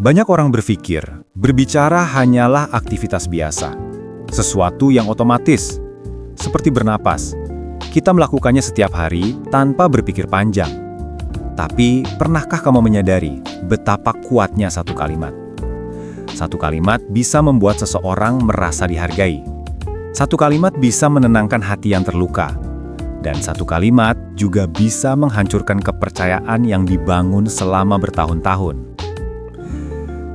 Banyak orang berpikir, berbicara hanyalah aktivitas biasa, sesuatu yang otomatis, seperti bernapas. Kita melakukannya setiap hari tanpa berpikir panjang. Tapi, pernahkah kamu menyadari betapa kuatnya satu kalimat? Satu kalimat bisa membuat seseorang merasa dihargai. Satu kalimat bisa menenangkan hati yang terluka. Dan satu kalimat juga bisa menghancurkan kepercayaan yang dibangun selama bertahun-tahun.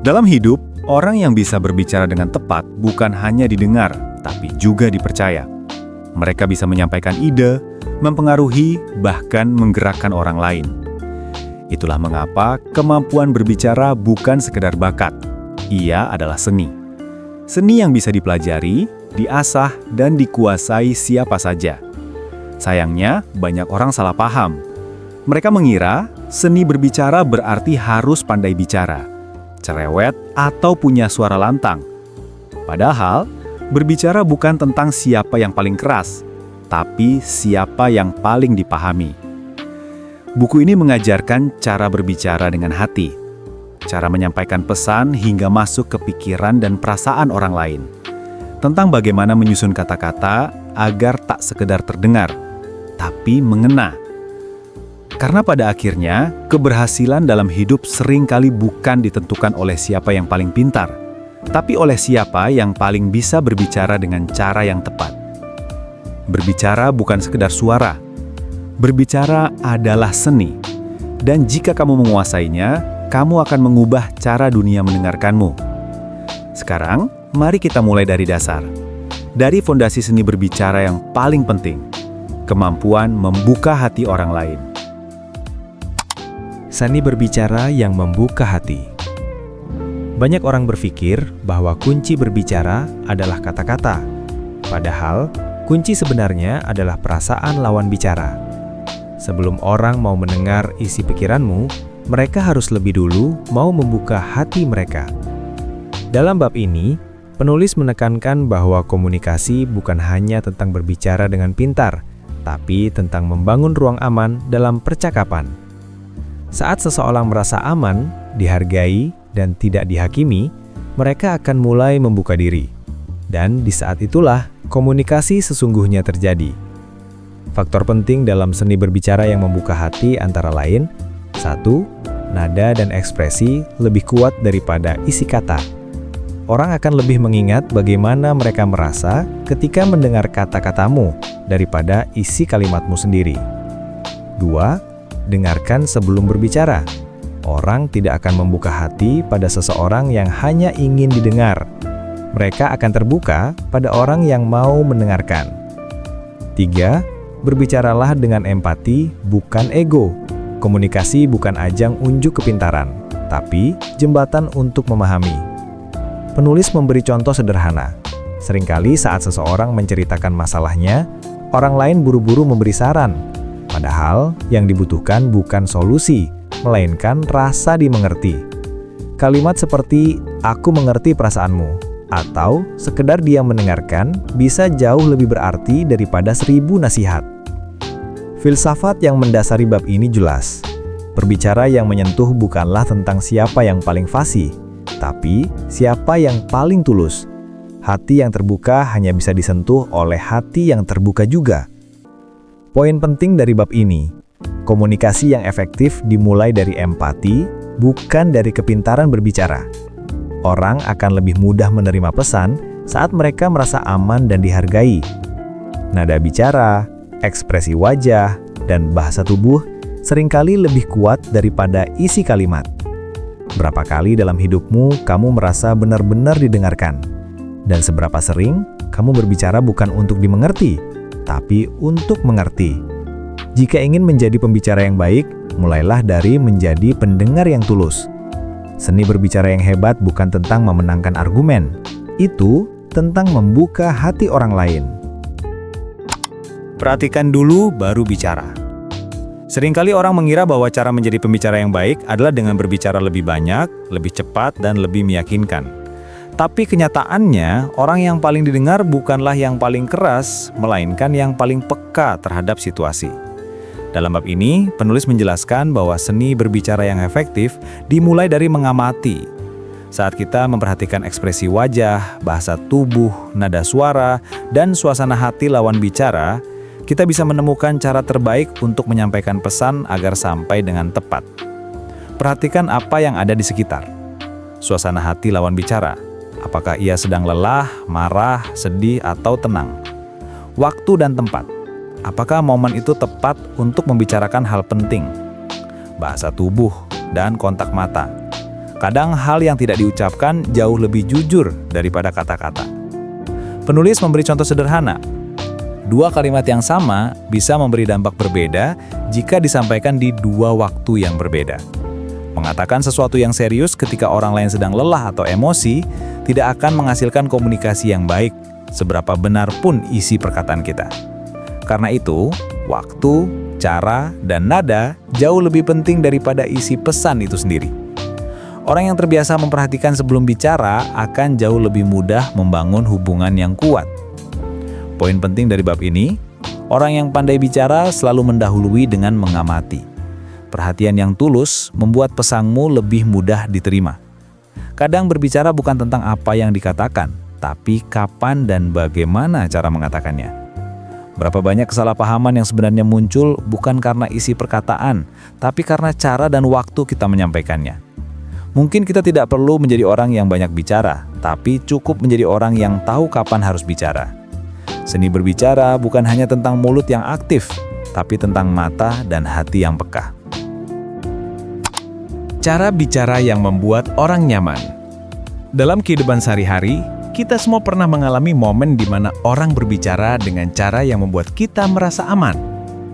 Dalam hidup, orang yang bisa berbicara dengan tepat bukan hanya didengar, tapi juga dipercaya. Mereka bisa menyampaikan ide, mempengaruhi, bahkan menggerakkan orang lain. Itulah mengapa kemampuan berbicara bukan sekedar bakat. Ia adalah seni. Seni yang bisa dipelajari, diasah, dan dikuasai siapa saja. Sayangnya, banyak orang salah paham. Mereka mengira seni berbicara berarti harus pandai bicara, cerewet, atau punya suara lantang. Padahal, berbicara bukan tentang siapa yang paling keras, tapi siapa yang paling dipahami. Buku ini mengajarkan cara berbicara dengan hati, cara menyampaikan pesan hingga masuk ke pikiran dan perasaan orang lain, tentang bagaimana menyusun kata-kata agar tak sekedar terdengar, tapi mengena. Karena pada akhirnya, keberhasilan dalam hidup seringkali bukan ditentukan oleh siapa yang paling pintar, tapi oleh siapa yang paling bisa berbicara dengan cara yang tepat. Berbicara bukan sekedar suara. Berbicara adalah seni. Dan jika kamu menguasainya, kamu akan mengubah cara dunia mendengarkanmu. Sekarang, mari kita mulai dari dasar. Dari fondasi seni berbicara yang paling penting, kemampuan membuka hati orang lain. Seni berbicara yang membuka hati. Banyak orang berpikir bahwa kunci berbicara adalah kata-kata. Padahal, kunci sebenarnya adalah perasaan lawan bicara. Sebelum orang mau mendengar isi pikiranmu, mereka harus lebih dulu mau membuka hati mereka. Dalam bab ini, penulis menekankan bahwa komunikasi bukan hanya tentang berbicara dengan pintar, tapi tentang membangun ruang aman dalam percakapan. Saat seseorang merasa aman, dihargai, dan tidak dihakimi, mereka akan mulai membuka diri. Dan di saat itulah komunikasi sesungguhnya terjadi. Faktor penting dalam seni berbicara yang membuka hati antara lain: 1. Nada dan ekspresi lebih kuat daripada isi kata. Orang akan lebih mengingat bagaimana mereka merasa ketika mendengar kata-katamu daripada isi kalimatmu sendiri. 2. Dengarkan sebelum berbicara. Orang tidak akan membuka hati pada seseorang yang hanya ingin didengar. Mereka akan terbuka pada orang yang mau mendengarkan. 3. Berbicaralah dengan empati, bukan ego. Komunikasi bukan ajang unjuk kepintaran, tapi jembatan untuk memahami. Penulis memberi contoh sederhana. Seringkali saat seseorang menceritakan masalahnya, orang lain buru-buru memberi saran. Padahal yang dibutuhkan bukan solusi, melainkan rasa dimengerti. Kalimat seperti, "Aku mengerti perasaanmu," atau sekedar dia mendengarkan bisa jauh lebih berarti daripada 1000 nasihat. Filsafat yang mendasari bab ini jelas. Berbicara yang menyentuh bukanlah tentang siapa yang paling fasih, tapi siapa yang paling tulus. Hati yang terbuka hanya bisa disentuh oleh hati yang terbuka juga. Poin penting dari bab ini, komunikasi yang efektif dimulai dari empati, bukan dari kepintaran berbicara. Orang akan lebih mudah menerima pesan saat mereka merasa aman dan dihargai. Nada bicara, ekspresi wajah, dan bahasa tubuh seringkali lebih kuat daripada isi kalimat. Berapa kali dalam hidupmu kamu merasa benar-benar didengarkan? Dan seberapa sering kamu berbicara bukan untuk dimengerti, tapi untuk mengerti? Jika ingin menjadi pembicara yang baik, mulailah dari menjadi pendengar yang tulus. Seni berbicara yang hebat bukan tentang memenangkan argumen. Itu tentang membuka hati orang lain. Perhatikan dulu baru bicara. Seringkali orang mengira bahwa cara menjadi pembicara yang baik adalah dengan berbicara lebih banyak, lebih cepat, dan lebih meyakinkan. Tapi kenyataannya, orang yang paling didengar bukanlah yang paling keras, melainkan yang paling peka terhadap situasi. Dalam bab ini, penulis menjelaskan bahwa seni berbicara yang efektif dimulai dari mengamati, Saat kita memperhatikan ekspresi wajah, bahasa tubuh, nada suara, dan suasana hati lawan bicara, kita bisa menemukan cara terbaik untuk menyampaikan pesan agar sampai dengan tepat. Perhatikan apa yang ada di sekitar. Suasana hati lawan bicara. Apakah ia sedang lelah, marah, sedih, atau tenang? Waktu dan tempat. Apakah momen itu tepat untuk membicarakan hal penting? Bahasa tubuh dan kontak mata. Kadang hal yang tidak diucapkan jauh lebih jujur daripada kata-kata. Penulis memberi contoh sederhana. Dua kalimat yang sama bisa memberi dampak berbeda jika disampaikan di dua waktu yang berbeda. Mengatakan sesuatu yang serius ketika orang lain sedang lelah atau emosi tidak akan menghasilkan komunikasi yang baik, seberapa benar pun isi perkataan kita. Karena itu, waktu, cara, dan nada jauh lebih penting daripada isi pesan itu sendiri. Orang yang terbiasa memperhatikan sebelum bicara akan jauh lebih mudah membangun hubungan yang kuat. Poin penting dari bab ini, orang yang pandai bicara selalu mendahului dengan mengamati. Perhatian yang tulus membuat pesanmu lebih mudah diterima. Kadang berbicara bukan tentang apa yang dikatakan, tapi kapan dan bagaimana cara mengatakannya. Berapa banyak kesalahpahaman yang sebenarnya muncul bukan karena isi perkataan, tapi karena cara dan waktu kita menyampaikannya. Mungkin kita tidak perlu menjadi orang yang banyak bicara, tapi cukup menjadi orang yang tahu kapan harus bicara. Seni berbicara bukan hanya tentang mulut yang aktif, tapi tentang mata dan hati yang peka. Cara bicara yang membuat orang nyaman. Dalam kehidupan sehari-hari, kita semua pernah mengalami momen di mana orang berbicara dengan cara yang membuat kita merasa aman,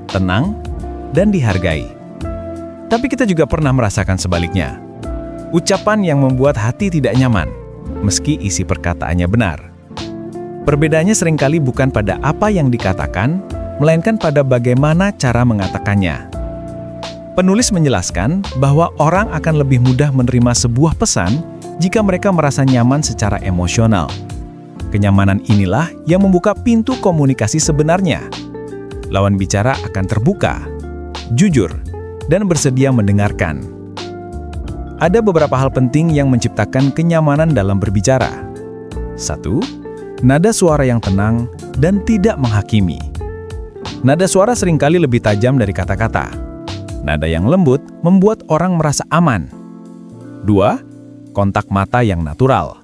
tenang, dan dihargai. Tapi kita juga pernah merasakan sebaliknya. Ucapan yang membuat hati tidak nyaman, meski isi perkataannya benar. Perbedaannya seringkali bukan pada apa yang dikatakan, melainkan pada bagaimana cara mengatakannya. Penulis menjelaskan bahwa orang akan lebih mudah menerima sebuah pesan jika mereka merasa nyaman secara emosional. Kenyamanan inilah yang membuka pintu komunikasi sebenarnya. Lawan bicara akan terbuka, jujur, dan bersedia mendengarkan. Ada beberapa hal penting yang menciptakan kenyamanan dalam berbicara. 1. Nada suara yang tenang dan tidak menghakimi. Nada suara seringkali lebih tajam dari kata-kata. Nada yang lembut membuat orang merasa aman. 2. Kontak mata yang natural.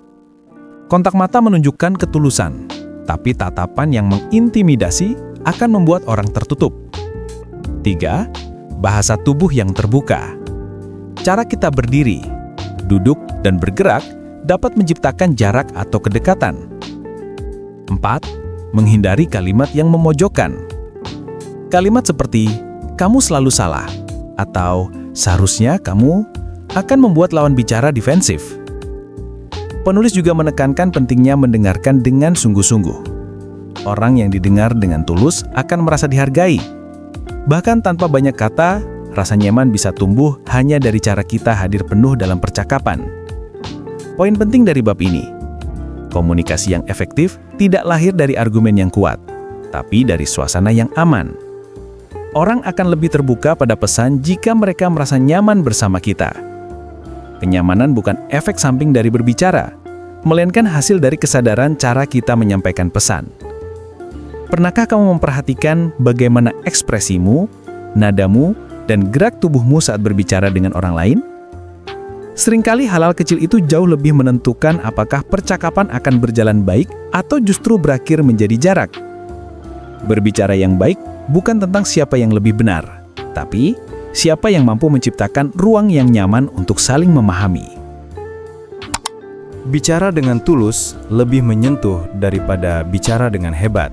Kontak mata menunjukkan ketulusan, tapi tatapan yang mengintimidasi akan membuat orang tertutup. 3. Bahasa tubuh yang terbuka. Cara kita berdiri, duduk, dan bergerak dapat menciptakan jarak atau kedekatan. 4. Menghindari kalimat yang memojokkan. Kalimat seperti, "Kamu selalu salah," atau "Seharusnya kamu," akan membuat lawan bicara defensif. Penulis juga menekankan pentingnya mendengarkan dengan sungguh-sungguh. Orang yang didengar dengan tulus akan merasa dihargai. Bahkan tanpa banyak kata, rasa nyaman bisa tumbuh hanya dari cara kita hadir penuh dalam percakapan. Poin penting dari bab ini, komunikasi yang efektif tidak lahir dari argumen yang kuat, tapi dari suasana yang aman. Orang akan lebih terbuka pada pesan jika mereka merasa nyaman bersama kita. Kenyamanan bukan efek samping dari berbicara, melainkan hasil dari kesadaran cara kita menyampaikan pesan. Pernahkah kamu memperhatikan bagaimana ekspresimu, nadamu, dan gerak tubuhmu saat berbicara dengan orang lain? Seringkali hal-hal kecil itu jauh lebih menentukan apakah percakapan akan berjalan baik atau justru berakhir menjadi jarak. Berbicara yang baik bukan tentang siapa yang lebih benar, tapi siapa yang mampu menciptakan ruang yang nyaman untuk saling memahami. Bicara dengan tulus lebih menyentuh daripada bicara dengan hebat.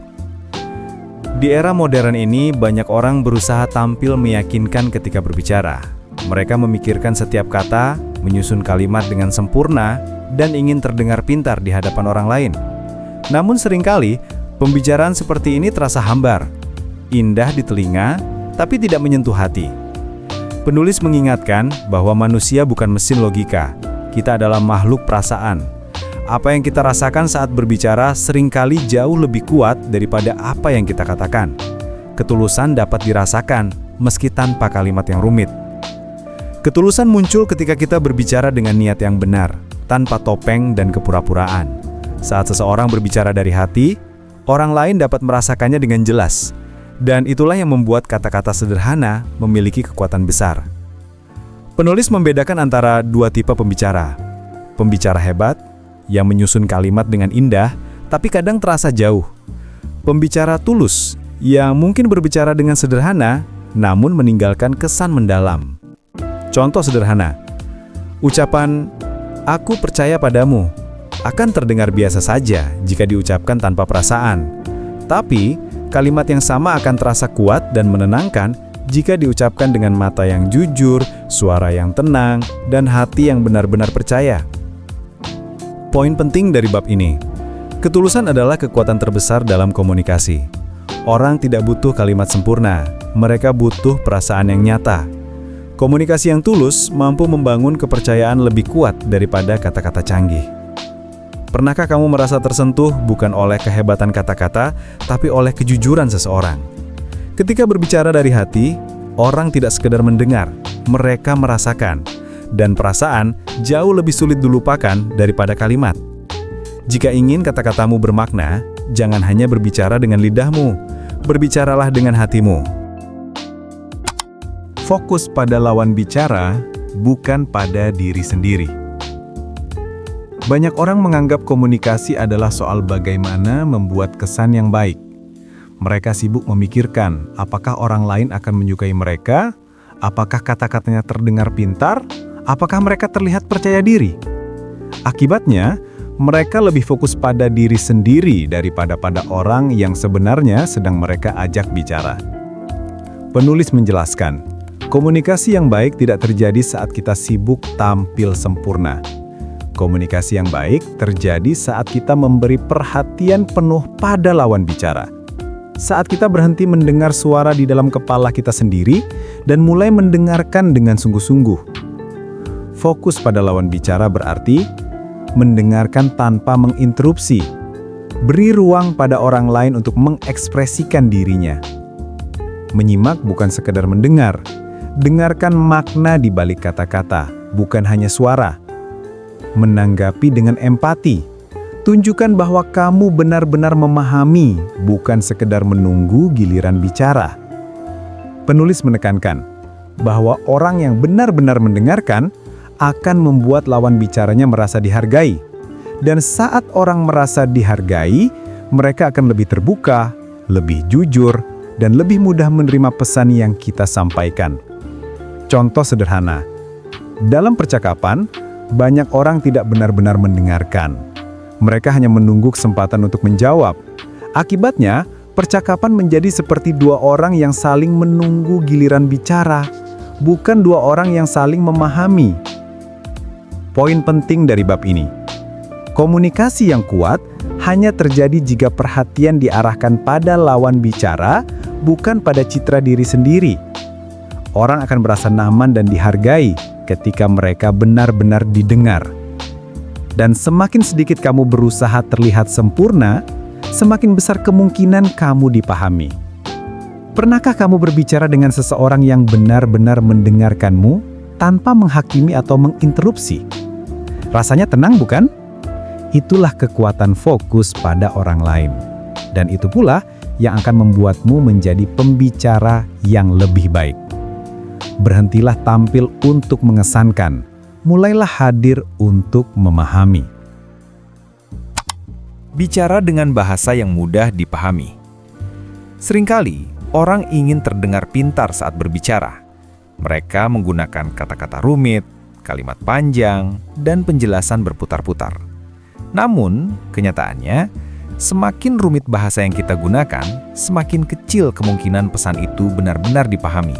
Di era modern ini, banyak orang berusaha tampil meyakinkan ketika berbicara. Mereka memikirkan setiap kata, menyusun kalimat dengan sempurna, dan ingin terdengar pintar di hadapan orang lain. Namun seringkali, pembicaraan seperti ini terasa hambar, indah di telinga, tapi tidak menyentuh hati. Penulis mengingatkan bahwa manusia bukan mesin logika. Kita adalah makhluk perasaan. Apa yang kita rasakan saat berbicara seringkali jauh lebih kuat daripada apa yang kita katakan. Ketulusan dapat dirasakan meski tanpa kalimat yang rumit. Ketulusan muncul ketika kita berbicara dengan niat yang benar, tanpa topeng dan kepura-puraan. Saat seseorang berbicara dari hati, orang lain dapat merasakannya dengan jelas. Dan itulah yang membuat kata-kata sederhana memiliki kekuatan besar. Penulis membedakan antara dua tipe pembicara. Pembicara hebat, yang menyusun kalimat dengan indah, tapi kadang terasa jauh. Pembicara tulus, yang mungkin berbicara dengan sederhana, namun meninggalkan kesan mendalam. Contoh sederhana, ucapan, "Aku percaya padamu," akan terdengar biasa saja jika diucapkan tanpa perasaan. Tapi, kalimat yang sama akan terasa kuat dan menenangkan jika diucapkan dengan mata yang jujur, suara yang tenang, dan hati yang benar-benar percaya. Poin penting dari bab ini, ketulusan adalah kekuatan terbesar dalam komunikasi. Orang tidak butuh kalimat sempurna, mereka butuh perasaan yang nyata. Komunikasi yang tulus mampu membangun kepercayaan lebih kuat daripada kata-kata canggih. Pernahkah kamu merasa tersentuh bukan oleh kehebatan kata-kata, tapi oleh kejujuran seseorang? Ketika berbicara dari hati, orang tidak sekedar mendengar, mereka merasakan. Dan perasaan jauh lebih sulit dilupakan daripada kalimat. Jika ingin kata-katamu bermakna, jangan hanya berbicara dengan lidahmu, berbicaralah dengan hatimu. Fokus pada lawan bicara, bukan pada diri sendiri. Banyak orang menganggap komunikasi adalah soal bagaimana membuat kesan yang baik. Mereka sibuk memikirkan apakah orang lain akan menyukai mereka, apakah kata-katanya terdengar pintar, apakah mereka terlihat percaya diri. Akibatnya, mereka lebih fokus pada diri sendiri daripada pada orang yang sebenarnya sedang mereka ajak bicara. Penulis menjelaskan, komunikasi yang baik tidak terjadi saat kita sibuk tampil sempurna. Komunikasi yang baik terjadi saat kita memberi perhatian penuh pada lawan bicara. Saat kita berhenti mendengar suara di dalam kepala kita sendiri dan mulai mendengarkan dengan sungguh-sungguh. Fokus pada lawan bicara berarti mendengarkan tanpa menginterupsi. Beri ruang pada orang lain untuk mengekspresikan dirinya. Menyimak bukan sekedar mendengar. Dengarkan makna di balik kata-kata, bukan hanya suara. Menanggapi dengan empati. Tunjukkan bahwa kamu benar-benar memahami, bukan sekedar menunggu giliran bicara. Penulis menekankan bahwa orang yang benar-benar mendengarkan akan membuat lawan bicaranya merasa dihargai. Dan saat orang merasa dihargai, mereka akan lebih terbuka, lebih jujur, dan lebih mudah menerima pesan yang kita sampaikan. Contoh sederhana, dalam percakapan, banyak orang tidak benar-benar mendengarkan. Mereka hanya menunggu kesempatan untuk menjawab. Akibatnya, percakapan menjadi seperti dua orang yang saling menunggu giliran bicara, bukan dua orang yang saling memahami. Poin penting dari bab ini, komunikasi yang kuat hanya terjadi jika perhatian diarahkan pada lawan bicara, bukan pada citra diri sendiri. Orang akan merasa nyaman dan dihargai ketika mereka benar-benar didengar. Dan semakin sedikit kamu berusaha terlihat sempurna, semakin besar kemungkinan kamu dipahami. Pernahkah kamu berbicara dengan seseorang yang benar-benar mendengarkanmu tanpa menghakimi atau menginterupsi? Rasanya tenang, bukan? Itulah kekuatan fokus pada orang lain. Dan itu pula yang akan membuatmu menjadi pembicara yang lebih baik. Berhentilah tampil untuk mengesankan, mulailah hadir untuk memahami. Bicara dengan bahasa yang mudah dipahami. Seringkali, orang ingin terdengar pintar saat berbicara. Mereka menggunakan kata-kata rumit, kalimat panjang, dan penjelasan berputar-putar. Namun, kenyataannya, semakin rumit bahasa yang kita gunakan, semakin kecil kemungkinan pesan itu benar-benar dipahami.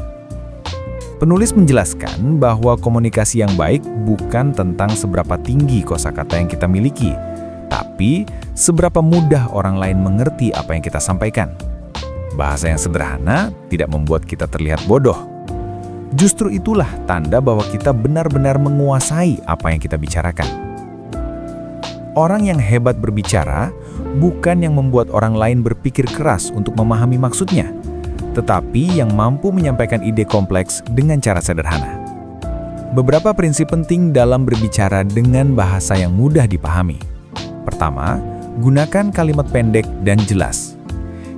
Penulis menjelaskan bahwa komunikasi yang baik bukan tentang seberapa tinggi kosakata yang kita miliki, tapi seberapa mudah orang lain mengerti apa yang kita sampaikan. Bahasa yang sederhana tidak membuat kita terlihat bodoh. Justru itulah tanda bahwa kita benar-benar menguasai apa yang kita bicarakan. Orang yang hebat berbicara bukan yang membuat orang lain berpikir keras untuk memahami maksudnya, tetapi yang mampu menyampaikan ide kompleks dengan cara sederhana. Beberapa prinsip penting dalam berbicara dengan bahasa yang mudah dipahami. Pertama, gunakan kalimat pendek dan jelas.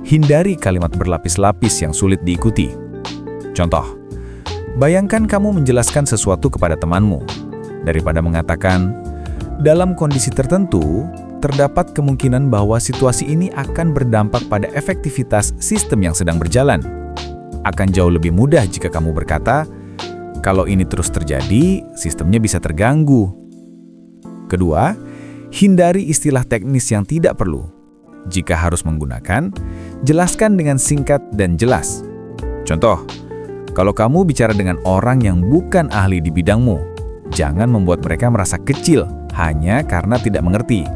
Hindari kalimat berlapis-lapis yang sulit diikuti. Contoh, bayangkan kamu menjelaskan sesuatu kepada temanmu. Daripada mengatakan, dalam kondisi tertentu, terdapat kemungkinan bahwa situasi ini akan berdampak pada efektivitas sistem yang sedang berjalan. Akan jauh lebih mudah jika kamu berkata, kalau ini terus terjadi, sistemnya bisa terganggu. Kedua, hindari istilah teknis yang tidak perlu. Jika harus menggunakan, jelaskan dengan singkat dan jelas. Contoh, kalau kamu bicara dengan orang yang bukan ahli di bidangmu, jangan membuat mereka merasa kecil hanya karena tidak mengerti.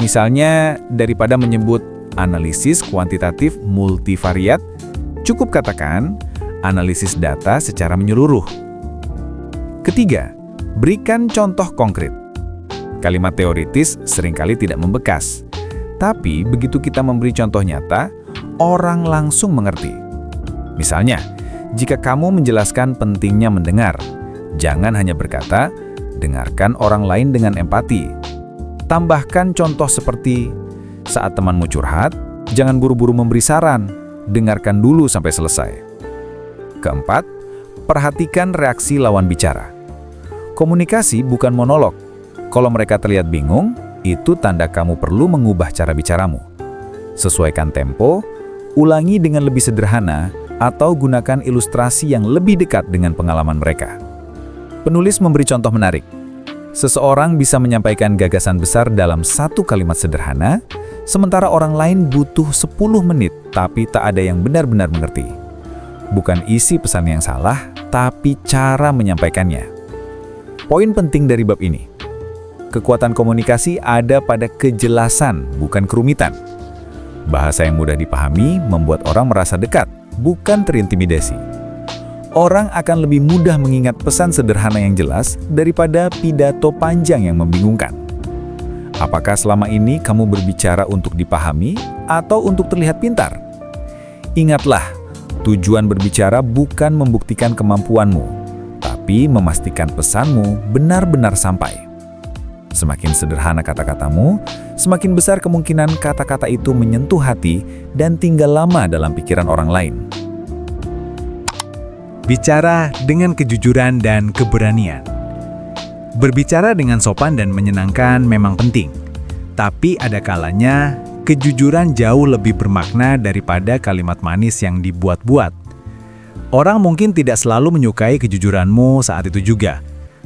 Misalnya, daripada menyebut analisis kuantitatif multivariat, cukup katakan analisis data secara menyeluruh. Ketiga, berikan contoh konkret. Kalimat teoritis seringkali tidak membekas, tapi begitu kita memberi contoh nyata, orang langsung mengerti. Misalnya, jika kamu menjelaskan pentingnya mendengar, jangan hanya berkata, dengarkan orang lain dengan empati. Tambahkan contoh seperti, saat temanmu curhat, jangan buru-buru memberi saran, dengarkan dulu sampai selesai. Keempat, perhatikan reaksi lawan bicara. Komunikasi bukan monolog. Kalau mereka terlihat bingung, itu tanda kamu perlu mengubah cara bicaramu. Sesuaikan tempo, ulangi dengan lebih sederhana, atau gunakan ilustrasi yang lebih dekat dengan pengalaman mereka. Penulis memberi contoh menarik. Seseorang bisa menyampaikan gagasan besar dalam satu kalimat sederhana, sementara orang lain butuh 10 menit, tapi tak ada yang benar-benar mengerti. Bukan isi pesan yang salah, tapi cara menyampaikannya. Poin penting dari bab ini, kekuatan komunikasi ada pada kejelasan, bukan kerumitan. Bahasa yang mudah dipahami membuat orang merasa dekat, bukan terintimidasi. Orang akan lebih mudah mengingat pesan sederhana yang jelas daripada pidato panjang yang membingungkan. Apakah selama ini kamu berbicara untuk dipahami atau untuk terlihat pintar? Ingatlah, tujuan berbicara bukan membuktikan kemampuanmu, tapi memastikan pesanmu benar-benar sampai. Semakin sederhana kata-katamu, semakin besar kemungkinan kata-kata itu menyentuh hati dan tinggal lama dalam pikiran orang lain. Bicara dengan kejujuran dan keberanian. Berbicara dengan sopan dan menyenangkan memang penting, tapi ada kalanya kejujuran jauh lebih bermakna daripada kalimat manis yang dibuat-buat. Orang mungkin tidak selalu menyukai kejujuranmu saat itu juga,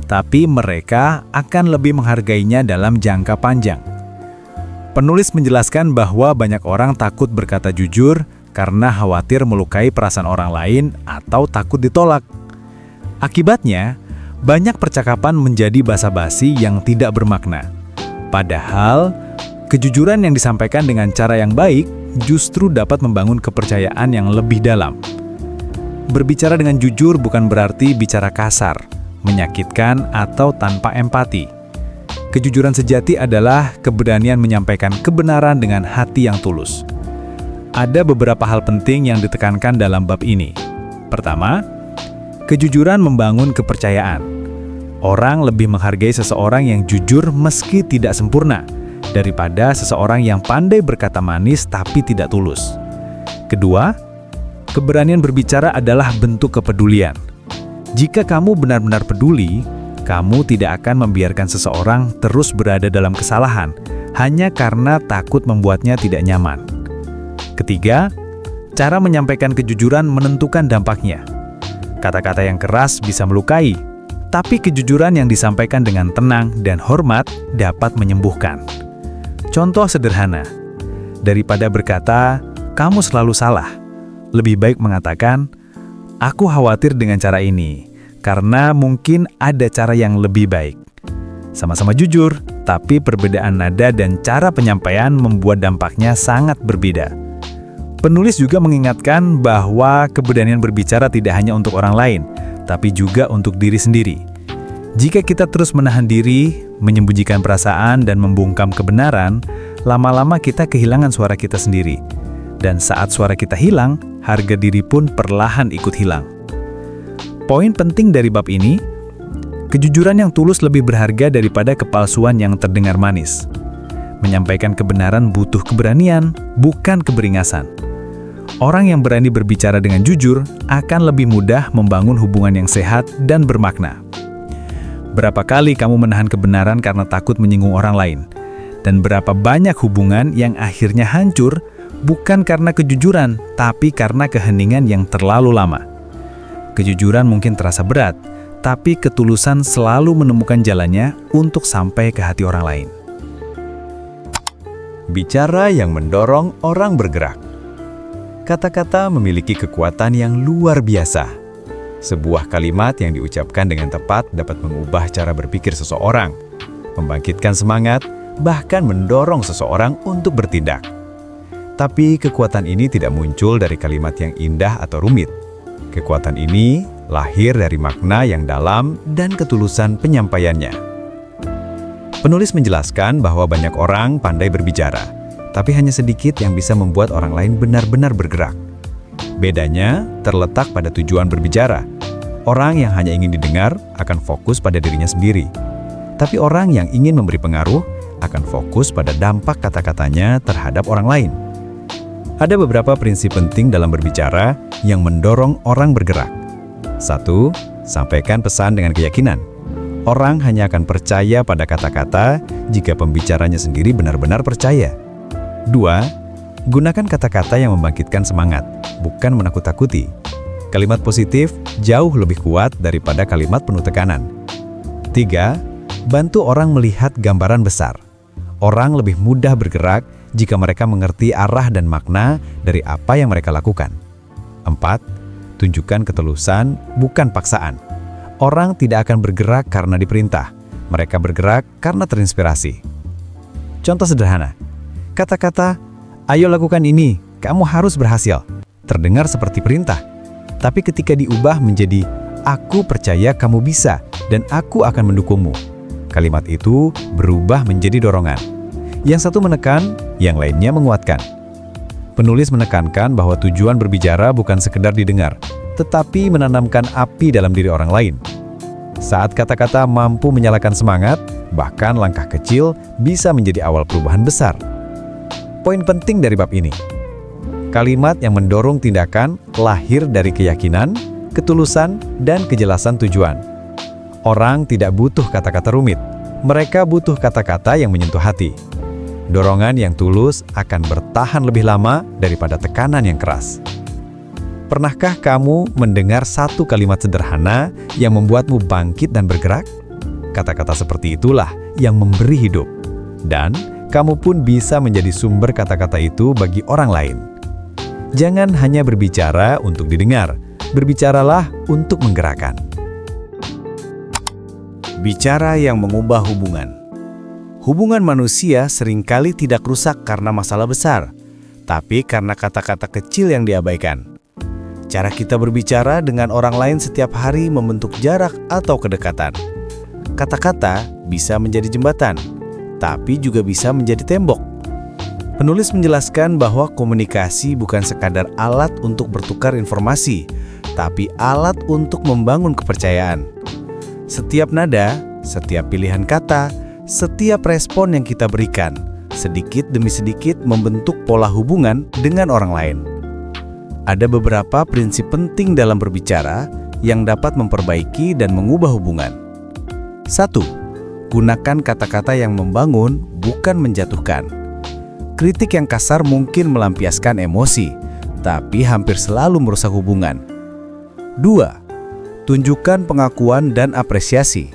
tapi mereka akan lebih menghargainya dalam jangka panjang. Penulis menjelaskan bahwa banyak orang takut berkata jujur karena khawatir melukai perasaan orang lain atau takut ditolak. Akibatnya, banyak percakapan menjadi basa-basi yang tidak bermakna. Padahal, kejujuran yang disampaikan dengan cara yang baik justru dapat membangun kepercayaan yang lebih dalam. Berbicara dengan jujur bukan berarti bicara kasar, menyakitkan, atau tanpa empati. Kejujuran sejati adalah keberanian menyampaikan kebenaran dengan hati yang tulus. Ada beberapa hal penting yang ditekankan dalam bab ini. Pertama, kejujuran membangun kepercayaan. Orang lebih menghargai seseorang yang jujur meski tidak sempurna, daripada seseorang yang pandai berkata manis tapi tidak tulus. Kedua, keberanian berbicara adalah bentuk kepedulian. Jika kamu benar-benar peduli, kamu tidak akan membiarkan seseorang terus berada dalam kesalahan hanya karena takut membuatnya tidak nyaman. Ketiga, cara menyampaikan kejujuran menentukan dampaknya. Kata-kata yang keras bisa melukai, tapi kejujuran yang disampaikan dengan tenang dan hormat dapat menyembuhkan. Contoh sederhana, daripada berkata, "Kamu selalu salah," lebih baik mengatakan, "Aku khawatir dengan cara ini, karena mungkin ada cara yang lebih baik." Sama-sama jujur, tapi perbedaan nada dan cara penyampaian membuat dampaknya sangat berbeda. Penulis juga mengingatkan bahwa keberanian berbicara tidak hanya untuk orang lain, tapi juga untuk diri sendiri. Jika kita terus menahan diri, menyembunyikan perasaan, dan membungkam kebenaran, lama-lama kita kehilangan suara kita sendiri. Dan saat suara kita hilang, harga diri pun perlahan ikut hilang. Poin penting dari bab ini, Kejujuran yang tulus lebih berharga daripada kepalsuan yang terdengar manis. Menyampaikan kebenaran butuh keberanian, bukan keberingasan. Orang yang berani berbicara dengan jujur akan lebih mudah membangun hubungan yang sehat dan bermakna. Berapa kali kamu menahan kebenaran karena takut menyinggung orang lain? Dan berapa banyak hubungan yang akhirnya hancur bukan karena kejujuran, tapi karena keheningan yang terlalu lama. Kejujuran mungkin terasa berat, tapi ketulusan selalu menemukan jalannya untuk sampai ke hati orang lain. Bicara yang mendorong orang bergerak. Kata-kata memiliki kekuatan yang luar biasa. Sebuah kalimat yang diucapkan dengan tepat dapat mengubah cara berpikir seseorang, membangkitkan semangat, bahkan mendorong seseorang untuk bertindak. Tapi kekuatan ini tidak muncul dari kalimat yang indah atau rumit. Kekuatan ini lahir dari makna yang dalam dan ketulusan penyampaiannya. Penulis menjelaskan bahwa banyak orang pandai berbicara, tapi hanya sedikit yang bisa membuat orang lain benar-benar bergerak. Bedanya terletak pada tujuan berbicara. Orang yang hanya ingin didengar akan fokus pada dirinya sendiri. Tapi orang yang ingin memberi pengaruh akan fokus pada dampak kata-katanya terhadap orang lain. Ada beberapa prinsip penting dalam berbicara yang mendorong orang bergerak. 1. Sampaikan pesan dengan keyakinan. Orang hanya akan percaya pada kata-kata jika pembicaranya sendiri benar-benar percaya. 2. Gunakan kata-kata yang membangkitkan semangat, bukan menakut-takuti. Kalimat positif jauh lebih kuat daripada kalimat penuh tekanan. 3. Bantu orang melihat gambaran besar. Orang lebih mudah bergerak jika mereka mengerti arah dan makna dari apa yang mereka lakukan. 4. Tunjukkan ketulusan, bukan paksaan. Orang tidak akan bergerak karena diperintah. Mereka bergerak karena terinspirasi. Contoh sederhana. Kata-kata, "Ayo lakukan ini, kamu harus berhasil." Terdengar seperti perintah. Tapi ketika diubah menjadi, "Aku percaya kamu bisa dan aku akan mendukungmu." Kalimat itu berubah menjadi dorongan. Yang satu menekan, yang lainnya menguatkan. Penulis menekankan bahwa tujuan berbicara bukan sekedar didengar, tetapi menanamkan api dalam diri orang lain. Saat kata-kata mampu menyalakan semangat, bahkan langkah kecil bisa menjadi awal perubahan besar. Poin penting dari bab ini. Kalimat yang mendorong tindakan lahir dari keyakinan, ketulusan, dan kejelasan tujuan. Orang tidak butuh kata-kata rumit. Mereka butuh kata-kata yang menyentuh hati. Dorongan yang tulus akan bertahan lebih lama daripada tekanan yang keras. Pernahkah kamu mendengar satu kalimat sederhana yang membuatmu bangkit dan bergerak? Kata-kata seperti itulah yang memberi hidup. Dan kamu pun bisa menjadi sumber kata-kata itu bagi orang lain. Jangan hanya berbicara untuk didengar, berbicaralah untuk menggerakkan. Bicara yang mengubah hubungan. Hubungan manusia seringkali tidak rusak karena masalah besar, tapi karena kata-kata kecil yang diabaikan. Cara kita berbicara dengan orang lain setiap hari membentuk jarak atau kedekatan. Kata-kata bisa menjadi jembatan, tapi juga bisa menjadi tembok. Penulis menjelaskan bahwa komunikasi bukan sekadar alat untuk bertukar informasi, tapi alat untuk membangun kepercayaan. Setiap nada, setiap pilihan kata, setiap respon yang kita berikan, sedikit demi sedikit membentuk pola hubungan dengan orang lain. Ada beberapa prinsip penting dalam berbicara yang dapat memperbaiki dan mengubah hubungan. 1. Gunakan kata-kata yang membangun, bukan menjatuhkan. Kritik yang kasar mungkin melampiaskan emosi, tapi hampir selalu merusak hubungan. 2. Tunjukkan pengakuan dan apresiasi.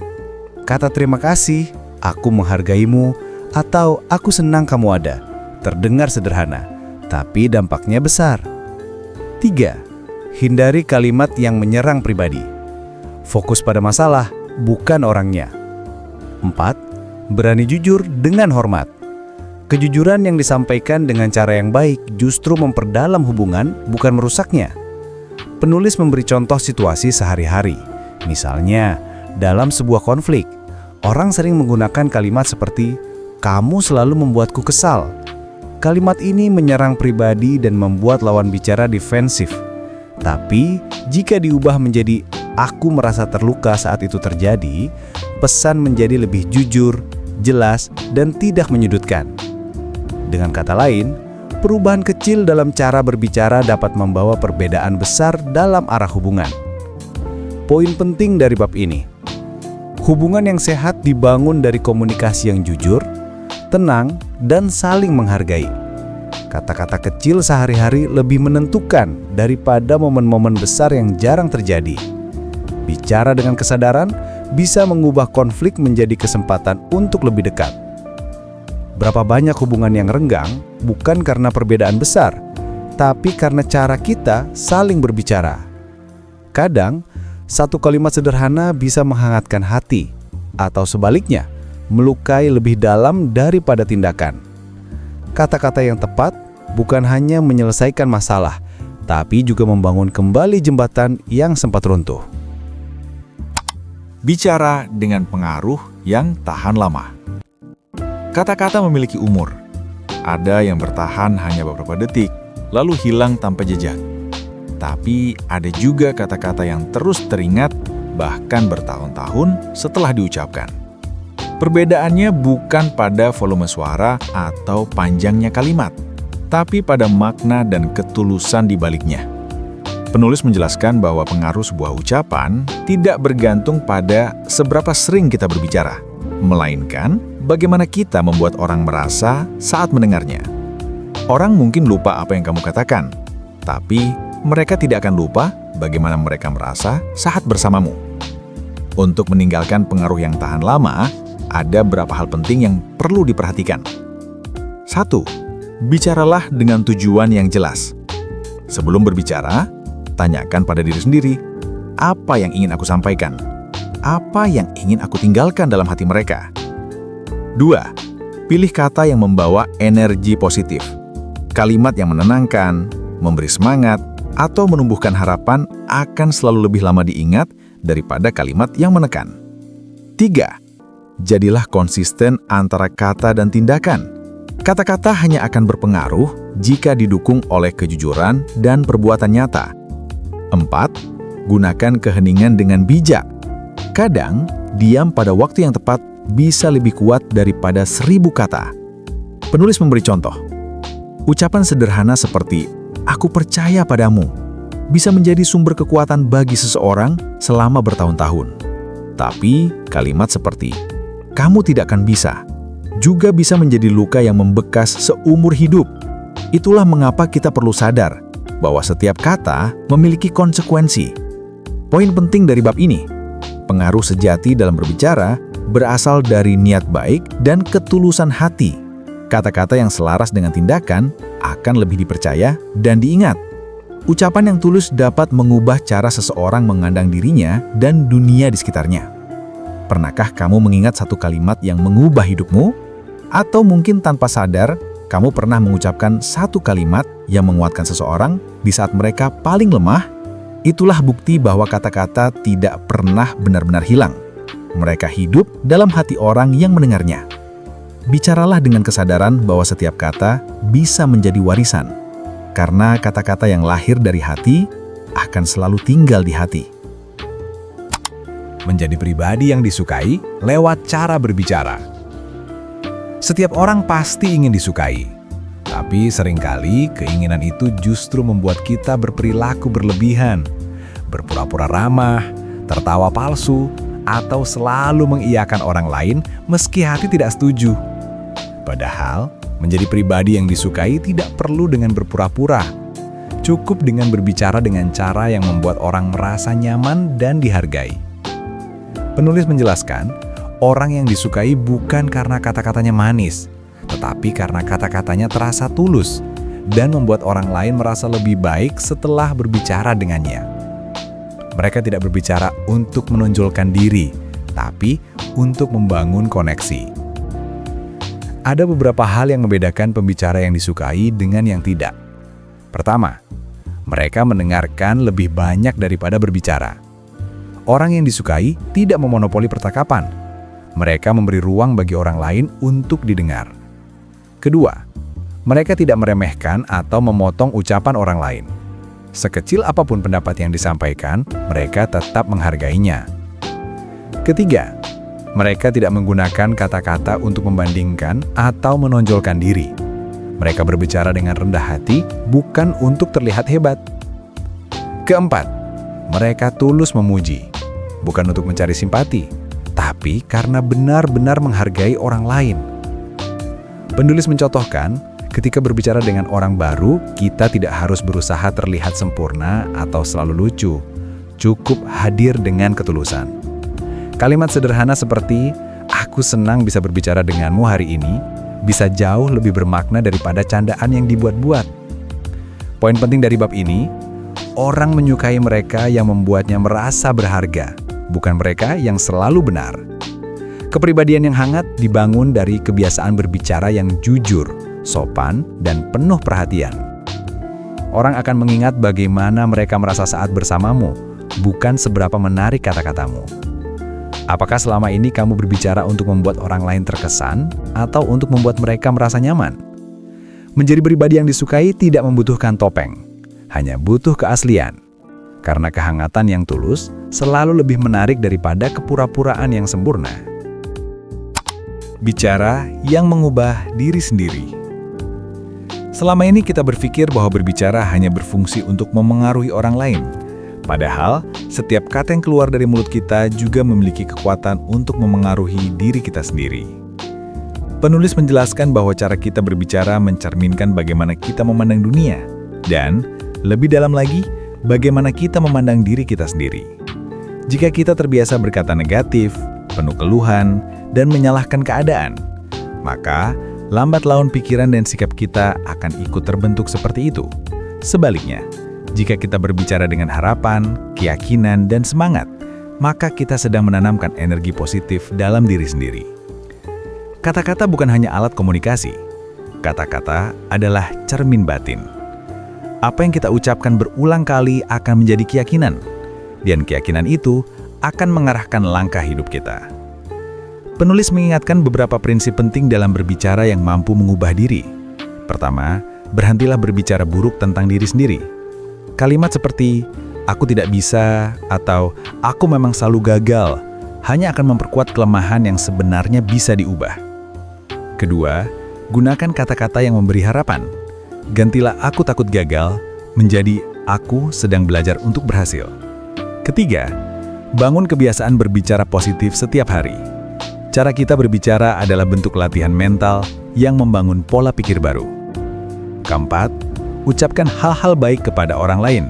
Kata terima kasih, aku menghargaimu, atau aku senang kamu ada, terdengar sederhana, tapi dampaknya besar. 3. Hindari kalimat yang menyerang pribadi. Fokus pada masalah, bukan orangnya. 4. Berani jujur dengan hormat. Kejujuran yang disampaikan dengan cara yang baik justru memperdalam hubungan, bukan merusaknya. Penulis memberi contoh situasi sehari-hari. Misalnya, dalam sebuah konflik, orang sering menggunakan kalimat seperti, "Kamu selalu membuatku kesal." Kalimat ini menyerang pribadi dan membuat lawan bicara defensif. Tapi, jika diubah menjadi, aku merasa terluka saat itu terjadi, pesan menjadi lebih jujur, jelas, dan tidak menyudutkan. Dengan kata lain, perubahan kecil dalam cara berbicara dapat membawa perbedaan besar dalam arah hubungan. Poin penting dari bab ini, hubungan yang sehat dibangun dari komunikasi yang jujur, tenang, dan saling menghargai. Kata-kata kecil sehari-hari lebih menentukan daripada momen-momen besar yang jarang terjadi. Bicara dengan kesadaran bisa mengubah konflik menjadi kesempatan untuk lebih dekat. Berapa banyak hubungan yang renggang bukan karena perbedaan besar, tapi karena cara kita saling berbicara. Kadang, satu kalimat sederhana bisa menghangatkan hati, atau sebaliknya, melukai lebih dalam daripada tindakan. Kata-kata yang tepat bukan hanya menyelesaikan masalah, tapi juga membangun kembali jembatan yang sempat runtuh. Bicara dengan pengaruh yang tahan lama. Kata-kata memiliki umur. Ada yang bertahan hanya beberapa detik, lalu hilang tanpa jejak. Tapi ada juga kata-kata yang terus teringat, bahkan bertahun-tahun setelah diucapkan. Perbedaannya bukan pada volume suara atau panjangnya kalimat, tapi pada makna dan ketulusan di baliknya. Penulis menjelaskan bahwa pengaruh sebuah ucapan tidak bergantung pada seberapa sering kita berbicara, melainkan bagaimana kita membuat orang merasa saat mendengarnya. Orang mungkin lupa apa yang kamu katakan, tapi mereka tidak akan lupa bagaimana mereka merasa saat bersamamu. Untuk meninggalkan pengaruh yang tahan lama, ada beberapa hal penting yang perlu diperhatikan. 1. Bicaralah dengan tujuan yang jelas. Sebelum berbicara, tanyakan pada diri sendiri, apa yang ingin aku sampaikan? Apa yang ingin aku tinggalkan dalam hati mereka? 2. Pilih kata yang membawa energi positif. Kalimat yang menenangkan, memberi semangat, atau menumbuhkan harapan akan selalu lebih lama diingat daripada kalimat yang menekan. 3. Jadilah konsisten antara kata dan tindakan. Kata-kata hanya akan berpengaruh jika didukung oleh kejujuran dan perbuatan nyata. 4. Gunakan keheningan dengan bijak. Kadang, diam pada waktu yang tepat bisa lebih kuat daripada 1000 kata. Penulis memberi contoh. Ucapan sederhana seperti, "Aku percaya padamu," bisa menjadi sumber kekuatan bagi seseorang selama bertahun-tahun. Tapi, kalimat seperti, "Kamu tidak akan bisa," juga bisa menjadi luka yang membekas seumur hidup. Itulah mengapa kita perlu sadar bahwa setiap kata memiliki konsekuensi. Poin penting dari bab ini, pengaruh sejati dalam berbicara berasal dari niat baik dan ketulusan hati. Kata-kata yang selaras dengan tindakan akan lebih dipercaya dan diingat. Ucapan yang tulus dapat mengubah cara seseorang memandang dirinya dan dunia di sekitarnya. Pernahkah kamu mengingat satu kalimat yang mengubah hidupmu? Atau mungkin tanpa sadar, kamu pernah mengucapkan satu kalimat yang menguatkan seseorang di saat mereka paling lemah? Itulah bukti bahwa kata-kata tidak pernah benar-benar hilang. Mereka hidup dalam hati orang yang mendengarnya. Bicaralah dengan kesadaran bahwa setiap kata bisa menjadi warisan. Karena kata-kata yang lahir dari hati akan selalu tinggal di hati. Menjadi pribadi yang disukai lewat cara berbicara. Setiap orang pasti ingin disukai, tapi seringkali keinginan itu justru membuat kita berperilaku berlebihan, berpura-pura ramah, tertawa palsu, atau selalu mengiyakan orang lain meski hati tidak setuju. Padahal, menjadi pribadi yang disukai tidak perlu dengan berpura-pura. Cukup dengan berbicara dengan cara yang membuat orang merasa nyaman dan dihargai. Penulis menjelaskan, orang yang disukai bukan karena kata-katanya manis, tetapi karena kata-katanya terasa tulus dan membuat orang lain merasa lebih baik setelah berbicara dengannya. Mereka tidak berbicara untuk menonjolkan diri, tapi untuk membangun koneksi. Ada beberapa hal yang membedakan pembicara yang disukai dengan yang tidak. Pertama, mereka mendengarkan lebih banyak daripada berbicara. Orang yang disukai tidak memonopoli percakapan. Mereka memberi ruang bagi orang lain untuk didengar. Kedua, mereka tidak meremehkan atau memotong ucapan orang lain. Sekecil apapun pendapat yang disampaikan, mereka tetap menghargainya. Ketiga, mereka tidak menggunakan kata-kata untuk membandingkan atau menonjolkan diri. Mereka berbicara dengan rendah hati, bukan untuk terlihat hebat. Keempat, mereka tulus memuji, bukan untuk mencari simpati, tapi karena benar-benar menghargai orang lain. Penulis mencontohkan, ketika berbicara dengan orang baru, kita tidak harus berusaha terlihat sempurna atau selalu lucu. Cukup hadir dengan ketulusan. Kalimat sederhana seperti, "Aku senang bisa berbicara denganmu hari ini," bisa jauh lebih bermakna daripada candaan yang dibuat-buat. Poin penting dari bab ini, orang menyukai mereka yang membuatnya merasa berharga, bukan mereka yang selalu benar. Kepribadian yang hangat dibangun dari kebiasaan berbicara yang jujur, sopan, dan penuh perhatian. Orang akan mengingat bagaimana mereka merasa saat bersamamu, bukan seberapa menarik kata-katamu. Apakah selama ini kamu berbicara untuk membuat orang lain terkesan atau untuk membuat mereka merasa nyaman? Menjadi pribadi yang disukai tidak membutuhkan topeng, hanya butuh keaslian. Karena kehangatan yang tulus selalu lebih menarik daripada kepura-puraan yang sempurna. Bicara yang mengubah diri sendiri. Selama ini kita berpikir bahwa berbicara hanya berfungsi untuk memengaruhi orang lain. Padahal, setiap kata yang keluar dari mulut kita juga memiliki kekuatan untuk memengaruhi diri kita sendiri. Penulis menjelaskan bahwa cara kita berbicara mencerminkan bagaimana kita memandang dunia, dan, lebih dalam lagi, bagaimana kita memandang diri kita sendiri. Jika kita terbiasa berkata negatif, penuh keluhan, dan menyalahkan keadaan, maka lambat laun pikiran dan sikap kita akan ikut terbentuk seperti itu. Sebaliknya, jika kita berbicara dengan harapan, keyakinan, dan semangat, maka kita sedang menanamkan energi positif dalam diri sendiri. Kata-kata bukan hanya alat komunikasi. Kata-kata adalah cermin batin. Apa yang kita ucapkan berulang kali akan menjadi keyakinan, dan keyakinan itu akan mengarahkan langkah hidup kita. Penulis mengingatkan beberapa prinsip penting dalam berbicara yang mampu mengubah diri. Pertama, berhentilah berbicara buruk tentang diri sendiri. Kalimat seperti, "Aku tidak bisa," atau "Aku memang selalu gagal," hanya akan memperkuat kelemahan yang sebenarnya bisa diubah. Kedua, gunakan kata-kata yang memberi harapan. Gantilah "aku takut gagal" menjadi "aku sedang belajar untuk berhasil." Ketiga, bangun kebiasaan berbicara positif setiap hari. Cara kita berbicara adalah bentuk latihan mental yang membangun pola pikir baru. Keempat, ucapkan hal-hal baik kepada orang lain.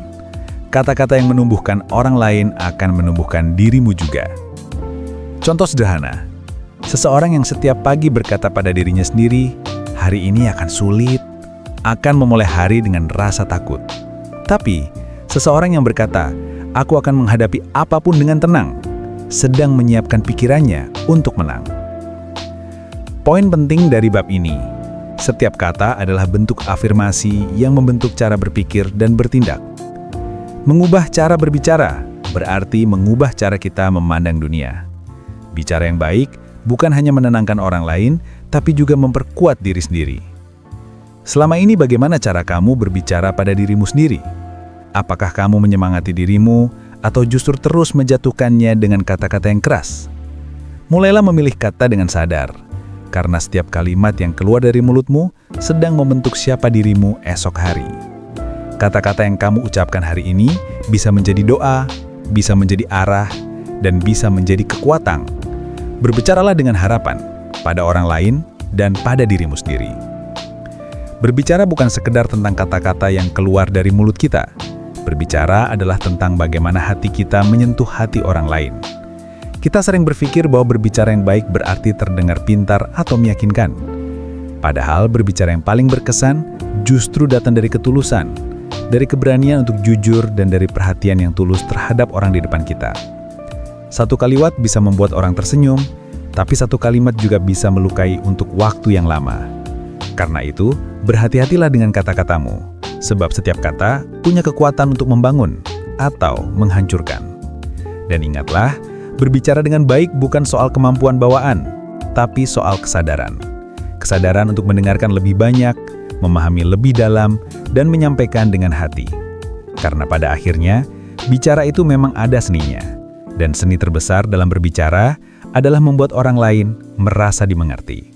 Kata-kata yang menumbuhkan orang lain akan menumbuhkan dirimu juga. Contoh sederhana, seseorang yang setiap pagi berkata pada dirinya sendiri, "Hari ini akan sulit," akan memulai hari dengan rasa takut. Tapi, seseorang yang berkata, "Aku akan menghadapi apapun dengan tenang," sedang menyiapkan pikirannya untuk menang. Poin penting dari bab ini, setiap kata adalah bentuk afirmasi yang membentuk cara berpikir dan bertindak. Mengubah cara berbicara berarti mengubah cara kita memandang dunia. Bicara yang baik bukan hanya menenangkan orang lain, tapi juga memperkuat diri sendiri. Selama ini bagaimana cara kamu berbicara pada dirimu sendiri? Apakah kamu menyemangati dirimu, atau justru terus menjatuhkannya dengan kata-kata yang keras? Mulailah memilih kata dengan sadar, karena setiap kalimat yang keluar dari mulutmu sedang membentuk siapa dirimu esok hari. Kata-kata yang kamu ucapkan hari ini bisa menjadi doa, bisa menjadi arah, dan bisa menjadi kekuatan. Berbicaralah dengan harapan pada orang lain dan pada dirimu sendiri. Berbicara bukan sekedar tentang kata-kata yang keluar dari mulut kita. Berbicara adalah tentang bagaimana hati kita menyentuh hati orang lain. Kita sering berpikir bahwa berbicara yang baik berarti terdengar pintar atau meyakinkan. Padahal berbicara yang paling berkesan justru datang dari ketulusan, dari keberanian untuk jujur dan dari perhatian yang tulus terhadap orang di depan kita. Satu kalimat bisa membuat orang tersenyum, tapi satu kalimat juga bisa melukai untuk waktu yang lama. Karena itu, berhati-hatilah dengan kata-katamu, sebab setiap kata punya kekuatan untuk membangun atau menghancurkan. Dan ingatlah, berbicara dengan baik bukan soal kemampuan bawaan, tapi soal kesadaran. Kesadaran untuk mendengarkan lebih banyak, memahami lebih dalam, dan menyampaikan dengan hati. Karena pada akhirnya, bicara itu memang ada seninya. Dan seni terbesar dalam berbicara adalah membuat orang lain merasa dimengerti.